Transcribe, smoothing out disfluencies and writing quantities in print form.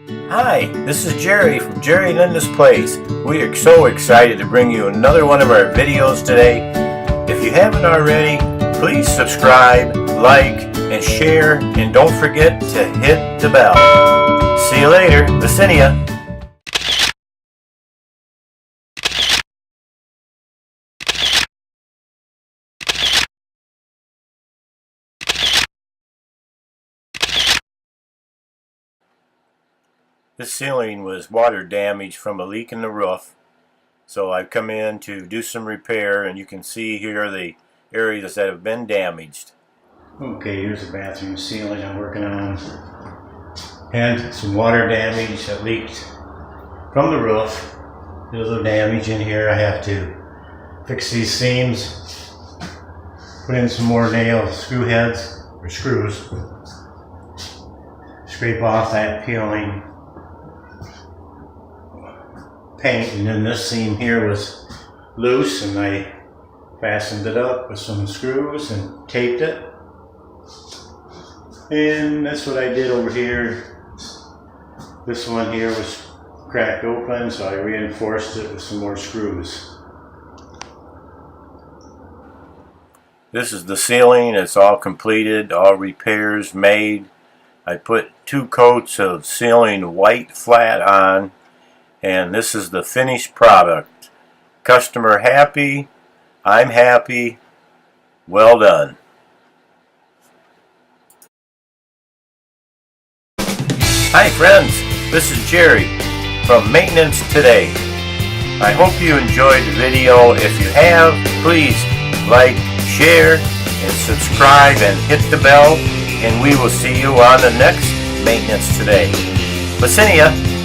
Hi, this is Jerry from Jerry Linda's Place. We are so excited to bring you another one of our videos today. If you haven't already, please subscribe, like, and share, and don't forget to hit the bell. See you later. Licinia. This ceiling was water damaged from a leak in the roof, so I've come in to do some repair, and you can see here the areas that have been damaged. Okay, here's the bathroom ceiling I'm working on. And some water damage that leaked from the roof. There's a damage in here. I have to fix these seams, put in some more nail screw heads or screws, scrape off that peeling paint, and then this seam here was loose and I fastened it up with some screws and taped it. And that's what I did over here. This one here was cracked open, so I reinforced it with some more screws. This is the ceiling. It's all completed, all repairs made. I put 2 coats of ceiling white flat on, and this is the finished product. Customer happy, I'm happy, well done. Hi friends, this is Jerry from Maintenance Today. I hope you enjoyed the video. If you have, please like, share, and subscribe and hit the bell, and we will see you on the next Maintenance Today. Licinia.